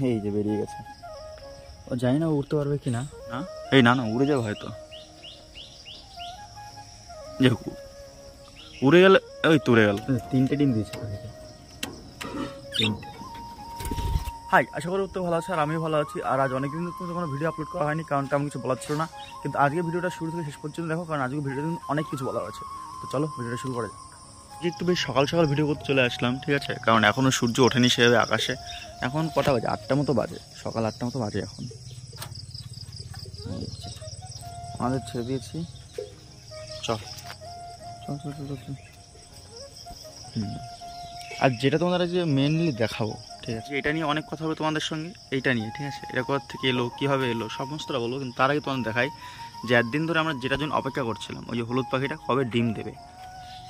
এই যে বেরিয়ে গেছে। ও জানি না উড়তে পারবে কি না। না এই না না উড়ে যাবে হয়তো। যে উড়ে গেলে ওই তো উড়ে গেল। 3টে ডিম দিয়েছে। হাই, আশা করি উত্তর ভালো আছে আর আমিও ভালো আছি। আর আজ অনেকদিন তো কোনো ভিডিও আপলোড করা হয়নি, কারণ তেমন কিছু বলার ছিল না। কিন্তু আজকে ভিডিওটা শুরু থেকে শেষ পর্যন্ত দেখো, কারণ আজকে ভিডিওতে অনেক কিছু বলার আছে। তো চলো ভিডিওটা শুরু করা যাক। একটু বেশ সকাল সকাল ভিডিও করতে চলে আসলাম, ঠিক আছে, কারণ এখনও সূর্য ওঠেনি সেভাবে আকাশে। এখন কটা বাজে? 8টা মতো বাজে, সকাল 8টা মতো বাজে এখন। আমাদের ছেড়ে দিয়েছি, চল চল চল চল চল। আর যেটা তোমাদের আজকে মেনলি দেখাবো, ঠিক আছে, এটা নিয়ে অনেক কথা হবে তোমাদের সঙ্গে। এইটা নিয়ে, ঠিক আছে, এটা কোথা থেকে এলো, কীভাবে এলো, সমস্তটা বলবো। কিন্তু তার আগে তোমাদের দেখাই যে একদিন ধরে আমরা যেটার জন্য অপেক্ষা করছিলাম, ওই যে হলুদ পাখিটা কবে ডিম দেবে।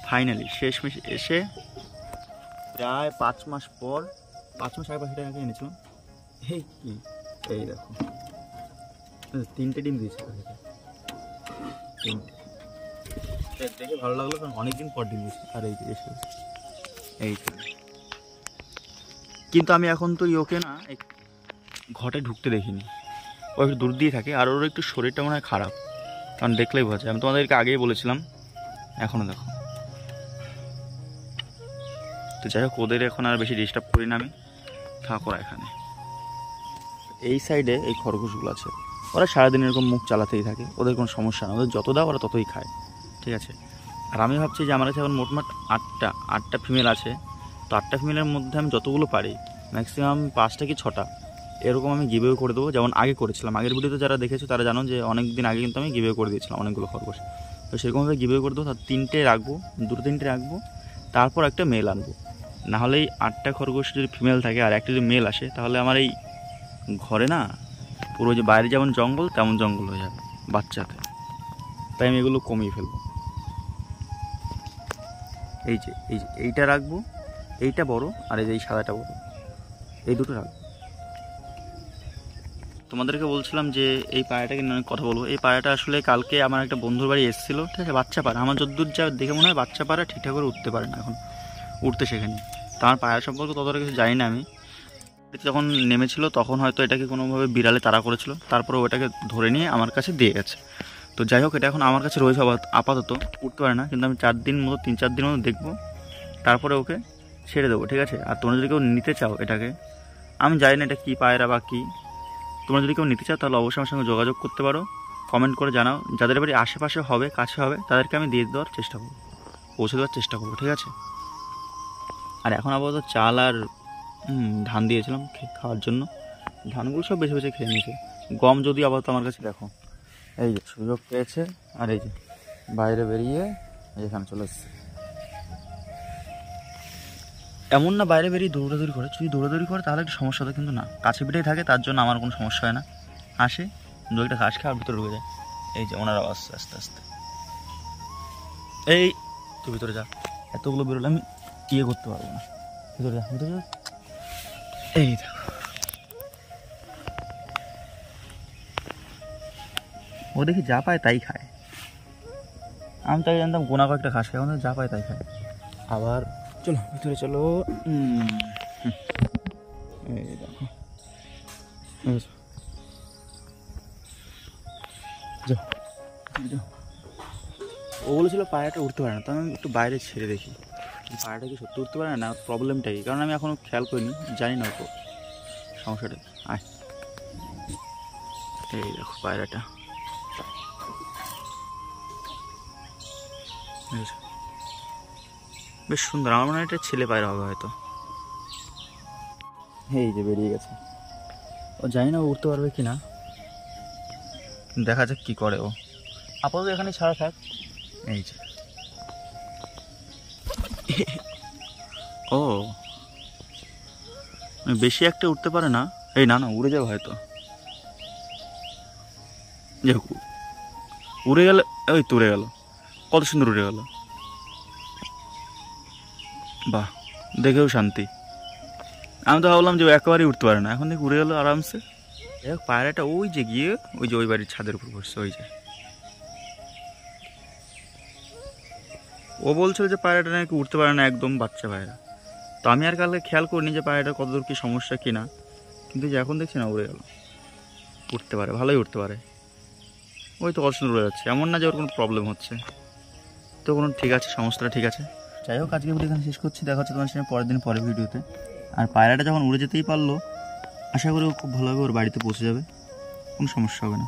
ফাইনালি শেষমেশ এসে প্রায় 5 মাস পর, 5 মাস আগে পাখিটা এনেছিলাম। এই দেখো 3টে ডিম দিয়েছে পাখিটা। 3টে দেখে ভালো লাগলো, কারণ অনেকদিন পর ডিম দিয়েছে। আর এই যে এসে এই, কিন্তু আমি এখন তো ওকে না ঘটে ঢুকতে দেখিনি। ও একটু দূর দিয়ে থাকে, আর ওর একটু শরীরটা মনে হয় খারাপ, কারণ দেখলেই বোঝা যায়। আমি তোমাদেরকে আগেই বলেছিলাম, এখনও দেখো। তো যাই হোক, ওদের এখন আর বেশি ডিস্টার্ব করি না আমি, থাক ওরা এখানে। এই সাইডে এই খরগোশগুলো আছে, ওরা সারাদিন এরকম মুখ চালাতেই থাকে, ওদের কোনো সমস্যা না। ওদের যত দাও ওরা ততই খায়, ঠিক আছে। আর আমি ভাবছি যে আমার কাছে এখন মোটমাট 8টা ফিমেল আছে। তো 8টা ফিমেলের মধ্যে আমি যতগুলো পারি, ম্যাক্সিমাম 5টা কি 6টা এরকম আমি গিভওয়ে করে দেবো, যেমন আগে করেছিলাম। আগের ভিডিওতে যারা দেখেছো তারা জানো যে অনেক দিন আগে কিন্তু আমি গিভওয়ে করে দিয়েছিলাম অনেকগুলো খরগোশ। তো সেরকমভাবে গিভওয়ে করে দেবো। তার 3টে রাখবো, 2-3টে রাখবো, তারপর একটা মেল আনবো। নাহলে এই 8টা খরগোশ যদি ফিমেল থাকে আর একটা যদি মেল আসে, তাহলে আমার এই ঘরে না পুরো যে বাইরে যেমন জঙ্গল তেমন জঙ্গল হয়ে যাবে বাচ্চাতে। তাই আমি এগুলো কমিয়ে ফেলবো। এই যে এইটা রাখবো, এইটা বড়, আর এই যে এই সাদাটা বড়, এই দুটো রাখবো। তোমাদেরকে বলছিলাম যে এই পায়রাটাকে নিয়ে অনেক কথা বলবো। এই পায়রাটা আসলে কালকে আমার একটা বন্ধুর বাড়ি এসেছিলো, ঠিক আছে। বাচ্চা পায়রা, আমার যতদূর যা দেখে মনে হয় বাচ্চা পায়রা ঠিকঠাক করে উঠতে পারে না, এখন উঠতে শেখেনি। তো আমার পায়রা সম্পর্কে ততটা কিছু জানি না আমি। যখন নেমেছিল তখন হয়তো এটাকে কোনোভাবে বিড়ালে তাড়া করেছিল, তারপরে ওটাকে ধরে নিয়ে আমার কাছে দিয়ে গেছে। তো যাই হোক, এটা এখন আমার কাছে রয়েছে আপাতত, উঠতে পারে না। কিন্তু আমি 3-4 দিন মতো দেখবো, তারপরে ওকে ছেড়ে দেবো, ঠিক আছে। আর তোমরা যদি কেউ নিতে চাও এটাকে, আমি জানি না এটা কী পায়রা বা কী, তোমরা যদি কেউ নিতে চাও তাহলে অবশ্যই আমার সঙ্গে যোগাযোগ করতে পারো, কমেন্ট করে জানাও। যাদের বাড়ি আশেপাশে হবে, কাছে হবে, তাদেরকে আমি দিয়ে দেওয়ার চেষ্টা করবো, পৌঁছে দেওয়ার চেষ্টা করবো, ঠিক আছে। আর এখন আপাতত চাল আর ধান দিয়েছিলাম খাওয়ার জন্য। ধানগুলো সব বেছে বেছে খেয়ে নিয়েছে। গম যদি আপাতত আমার কাছে দেখো, এই যে সুযোগ পেয়েছে, আর এই যে বাইরে বেরিয়ে এখানে চলে এসছে। এমন না বাইরে বেরিয়ে দৌড়াদৌড়ি করে, যদি দৌড়াদৌড়ি করে তাহলে একটু সমস্যা হতো, কিন্তু না, কাছে পিঠেই থাকে, তার জন্য আমার কোনো সমস্যা হয় না। আসে 2-একটা ঘাস খাওয়ার ভিতরে ঢুকে যায়। এই যে ওনারা আসছে আস্তে আস্তে। এই তুই ভিতরে যা, এতগুলো বেরোলে আমি করতে পারবো না। ভিতরে যা, ভিতরে যা। এই দেখো, ও দেখি যা পায় তাই খায়। আমি তাই জানতাম গোনা কয়েকটা ঘাস খায়, যা পায় তাই খায়। আবার চলো ভিতরে চলো। এই দেখো, ও বলেছিল পায়রাটা উঠতে পারে না, তো আমি একটু বাইরে ছেড়ে দেখি পায়রাটা কি সত্যি উঠতে পারে না, প্রবলেমটা কি। কারণ আমি এখনও খেয়াল করিনি, জানি না তো সমস্যাটা। আয়, এই দেখো পায়রাটা, বেশ সুন্দর। আমার মনে হয় এটা ছেলে পায়রা হবে হয়তো। এই যে বেরিয়ে গেছে। ও জানি না উঠতে পারবে কি না, দেখা যাক কি করে ও। আপাতত এখানে ছাড়া থাক। এই যে ও বেশি একটা উঠতে পারে না। এই না না উড়ে যাবে হয়তো। যাই হোক, উড়ে গেলে ওই তো উড়ে গেল, কত সুন্দর উড়ে গেল। বাহ, দেখেও শান্তি। আমি তো ভাবলাম যে ও একেবারেই উঠতে পারে না, এখন দেখি উড়ে গেল আরামসে। যাই হোক, পায়রাটা ওই যে গিয়ে ওই যে ওই বাড়ির ছাদের উপর বসছে। ওই যে ও বলছিল যে পায়রাটা নাকি উঠতে পারে না একদম, বাচ্চা পায়রা। তো আমি আর কালকে খেয়াল করিনি যে পায়রাটার কতদূর কী সমস্যা কিনা, কিন্তু যে এখন দেখছি না উড়ে গেল, উঠতে পারে, ভালোই উঠতে পারে। ওই তো কত সুন্দর উড়ে যাচ্ছে, এমন না যে ওর কোনো প্রবলেম হচ্ছে, তো কোনো ঠিক আছে, সমস্যাটা ঠিক আছে। যাই হোক, আজকে ভিডিও এখানে শেষ করছি, দেখা হচ্ছে তোমার সাথে পরের দিন পরের ভিডিওতে। আর পায়রাটা যখন উড়ে যেতেই পারলো, আশা করি ও খুব ভালোভাবে ওর বাড়িতে পৌঁছে যাবে, কোনো সমস্যা হবে না।